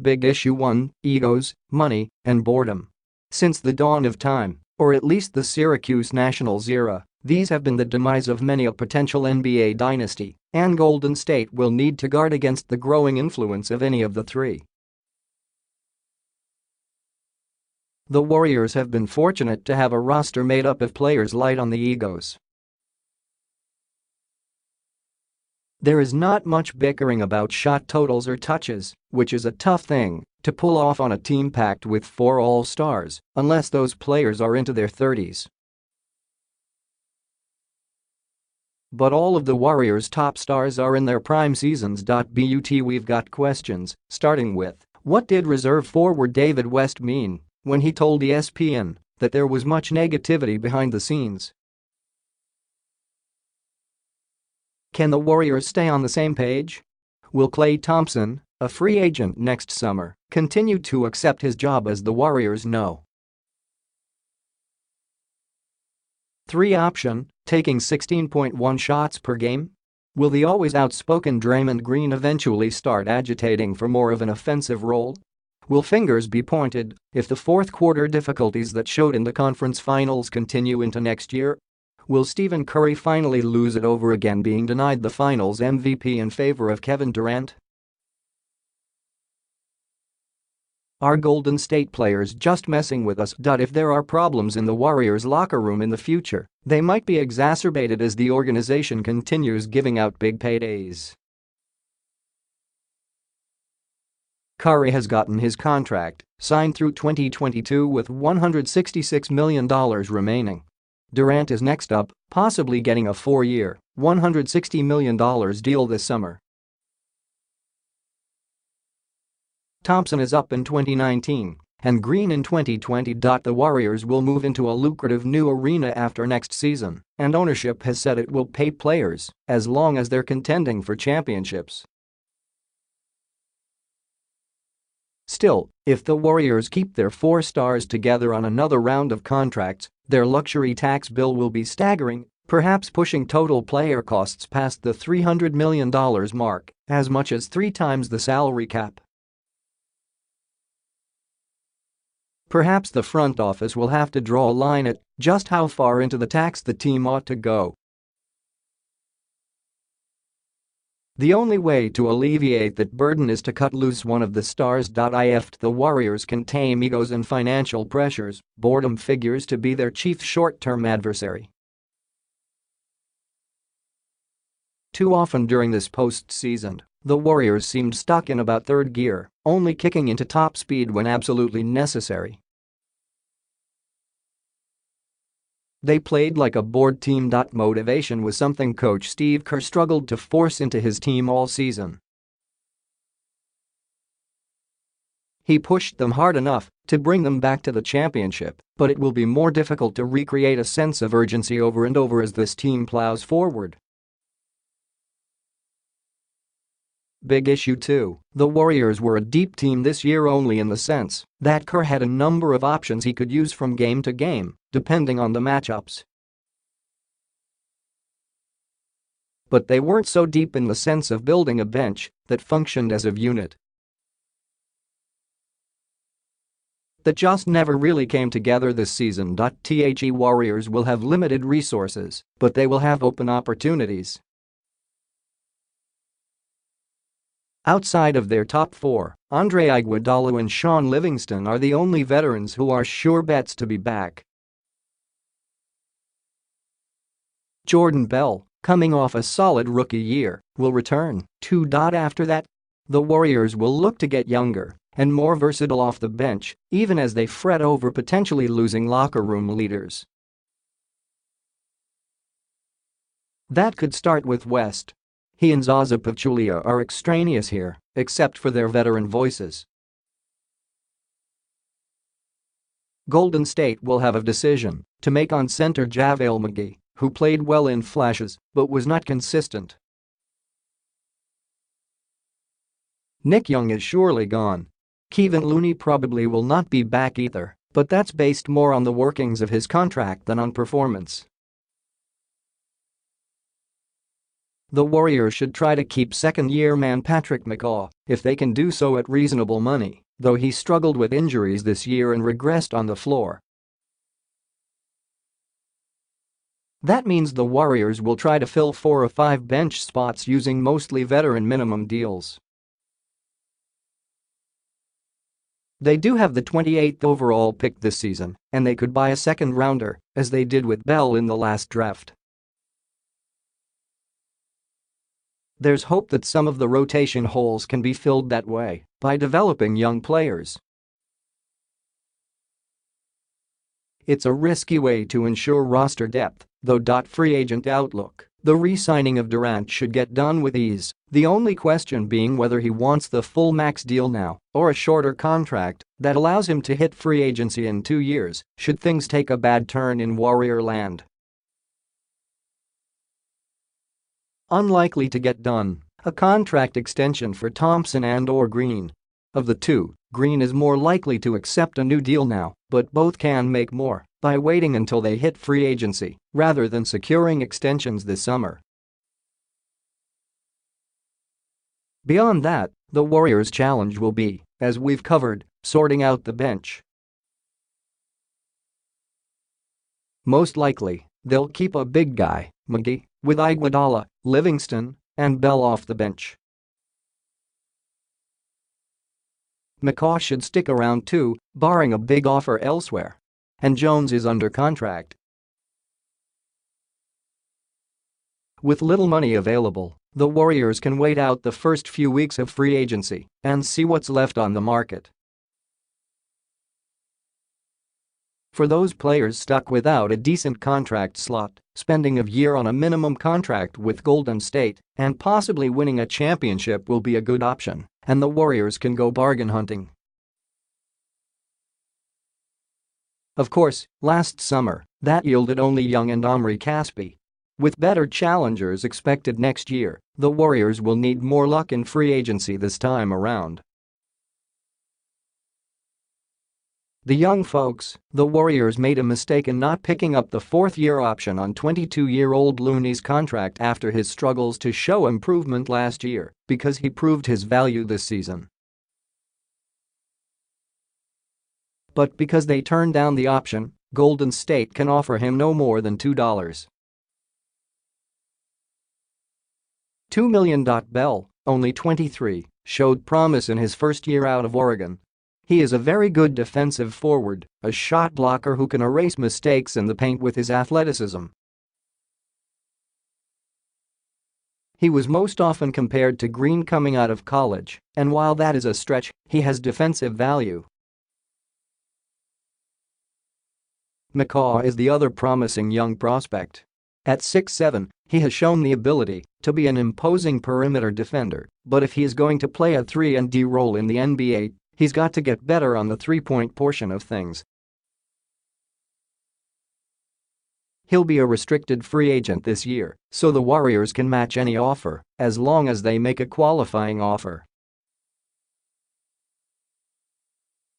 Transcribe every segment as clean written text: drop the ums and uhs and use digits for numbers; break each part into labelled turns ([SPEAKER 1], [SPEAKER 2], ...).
[SPEAKER 1] Big issue 1, egos, money, and boredom. Since the dawn of time, or at least the Syracuse Nationals era, these have been the demise of many a potential NBA dynasty, and Golden State will need to guard against the growing influence of any of the three. The Warriors have been fortunate to have a roster made up of players light on the egos. There is not much bickering about shot totals or touches, which is a tough thing to pull off on a team packed with 4 all-stars, unless those players are into their 30s. But all of the Warriors' top stars are in their prime seasons. But we've got questions, starting with, what did reserve forward David West mean when he told ESPN that there was much negativity behind the scenes? Can the Warriors stay on the same page? Will Klay Thompson, a free agent next summer, continue to accept his job as the Warriors know? 3 option, taking 16.1 shots per game? Will the always outspoken Draymond Green eventually start agitating for more of an offensive role? Will fingers be pointed if the fourth quarter difficulties that showed in the conference finals continue into next year? Will Stephen Curry finally lose it over again being denied the finals MVP in favor of Kevin Durant? Are Golden State players just messing with us? If there are problems in the Warriors' locker room in the future, they might be exacerbated as the organization continues giving out big paydays. Curry has gotten his contract signed through 2022 with $166 million remaining. Durant is next up, possibly getting a 4-year, $160 million deal this summer. Thompson is up in 2019 and Green in 2020. The Warriors will move into a lucrative new arena after next season, and ownership has said it will pay players as long as they're contending for championships. Still, if the Warriors keep their 4 stars together on another round of contracts, their luxury tax bill will be staggering, perhaps pushing total player costs past the $300 million mark, as much as 3 times the salary cap. Perhaps the front office will have to draw a line at just how far into the tax the team ought to go. The only way to alleviate that burden is to cut loose one of the stars. If the Warriors can tame egos and financial pressures, boredom figures to be their chief short-term adversary. Too often during this postseason, the Warriors seemed stuck in about third gear, only kicking into top speed when absolutely necessary. They played like a bored team. Motivation was something coach Steve Kerr struggled to force into his team all season. He pushed them hard enough to bring them back to the championship, but it will be more difficult to recreate a sense of urgency over and over as this team plows forward. Big issue 2, the Warriors were a deep team this year only in the sense that Kerr had a number of options he could use from game to game, depending on the matchups. But they weren't so deep in the sense of building a bench that functioned as a unit. That just never really came together this season. The Warriors will have limited resources, but they will have open opportunities. Outside of their top 4, Andre Iguodala and Sean Livingston are the only veterans who are sure bets to be back. Jordan Bell, coming off a solid rookie year, will return too. After that, the Warriors will look to get younger and more versatile off the bench, even as they fret over potentially losing locker room leaders. That could start with West. He and Zaza Pachulia are extraneous here, except for their veteran voices. Golden State will have a decision to make on center JaVale McGee, who played well in flashes but was not consistent. Nick Young is surely gone. Kevin Looney probably will not be back either, but that's based more on the workings of his contract than on performance. The Warriors should try to keep second-year man Patrick McCaw if they can do so at reasonable money, though he struggled with injuries this year and regressed on the floor. That means the Warriors will try to fill 4 or 5 bench spots using mostly veteran minimum deals. They do have the 28th overall pick this season, and they could buy a second-rounder, as they did with Bell in the last draft. There's hope that some of the rotation holes can be filled that way by developing young players. It's a risky way to ensure roster depth, though. Free agent outlook: the re-signing of Durant should get done with ease, the only question being whether he wants the full max deal now or a shorter contract that allows him to hit free agency in 2 years should things take a bad turn in Warrior land. Unlikely to get done: a contract extension for Thompson and/or Green. Of the two, Green is more likely to accept a new deal now, but both can make more by waiting until they hit free agency rather than securing extensions this summer. Beyond that, the Warriors' challenge will be, as we've covered, sorting out the bench. Most likely, they'll keep a big guy, McGee, with Iguodala, Livingston, and Bell off the bench. McCaw should stick around too, barring a big offer elsewhere. And Jones is under contract. With little money available, the Warriors can wait out the first few weeks of free agency and see what's left on the market. For those players stuck without a decent contract slot, spending a year on a minimum contract with Golden State and possibly winning a championship will be a good option, and the Warriors can go bargain hunting. Of course, last summer, that yielded only Young and Omri Caspi. With better challengers expected next year, the Warriors will need more luck in free agency this time around. The young folks: the Warriors made a mistake in not picking up the 4th-year option on 22-year-old Looney's contract after his struggles to show improvement last year, because he proved his value this season. But because they turned down the option, Golden State can offer him no more than $2 million. Bell, only 23, showed promise in his first year out of Oregon. He is a very good defensive forward, a shot blocker who can erase mistakes in the paint with his athleticism. He was most often compared to Green coming out of college, and while that is a stretch, he has defensive value. McCaw is the other promising young prospect. At 6'7", he has shown the ability to be an imposing perimeter defender, but if he is going to play a 3-and-D role in the NBA, he's got to get better on the three-point portion of things. He'll be a restricted free agent this year, so the Warriors can match any offer as long as they make a qualifying offer.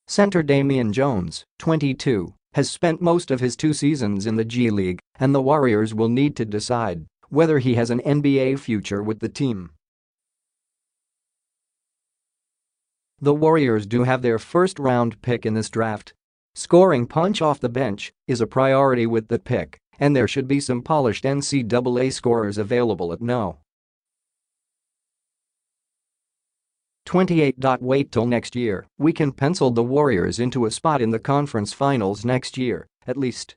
[SPEAKER 1] Center Damian Jones, 22, has spent most of his 2 seasons in the G League, and the Warriors will need to decide whether he has an NBA future with the team. The Warriors do have their first-round pick in this draft. Scoring punch off the bench is a priority with the pick, and there should be some polished NCAA scorers available at no. 28. Wait till next year. We can pencil the Warriors into a spot in the conference finals next year, at least.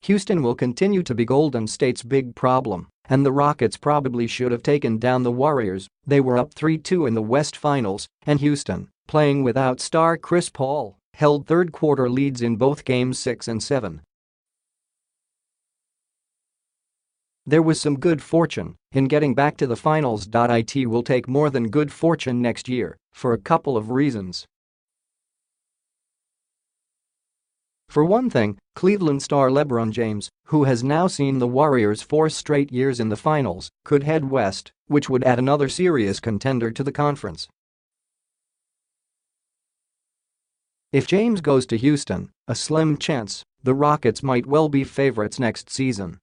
[SPEAKER 1] Houston will continue to be Golden State's big problem, and the Rockets probably should have taken down the Warriors. They were up 3-2 in the West Finals, and Houston, playing without star Chris Paul, held third-quarter leads in both games 6 and 7. There was some good fortune in getting back to the finals. It will take more than good fortune next year for a couple of reasons. For one thing, Cleveland star LeBron James, who has now seen the Warriors 4 straight years in the finals, could head west, which would add another serious contender to the conference. If James goes to Houston, a slim chance the Rockets might well be favorites next season.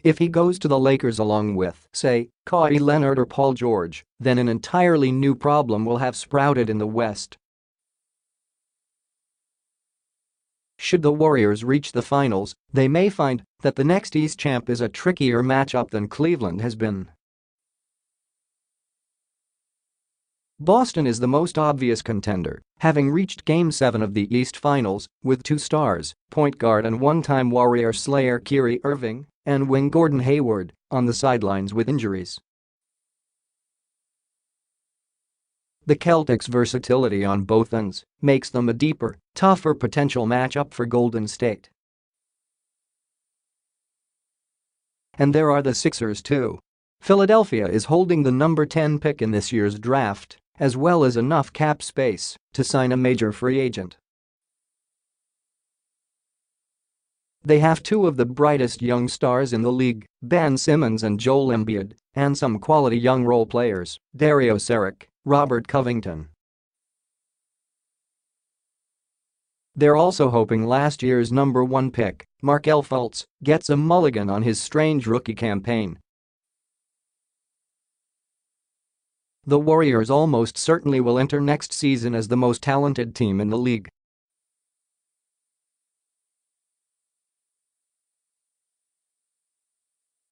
[SPEAKER 1] If he goes to the Lakers along with, say, Kawhi Leonard or Paul George, then an entirely new problem will have sprouted in the West. Should the Warriors reach the finals, they may find that the next East champ is a trickier matchup than Cleveland has been. Boston is the most obvious contender, having reached Game 7 of the East Finals with two stars, point guard and one-time Warrior slayer Kyrie Irving and wing Gordon Hayward, on the sidelines with injuries. The Celtics' versatility on both ends makes them a deeper, tougher potential matchup for Golden State. And there are the Sixers too. Philadelphia is holding the number 10 pick in this year's draft, as well as enough cap space to sign a major free agent. They have two of the brightest young stars in the league, Ben Simmons and Joel Embiid, and some quality young role players, Dario Saric, Robert Covington. They're also hoping last year's number 1 pick, Markelle Fultz, gets a mulligan on his strange rookie campaign. The Warriors almost certainly will enter next season as the most talented team in the league.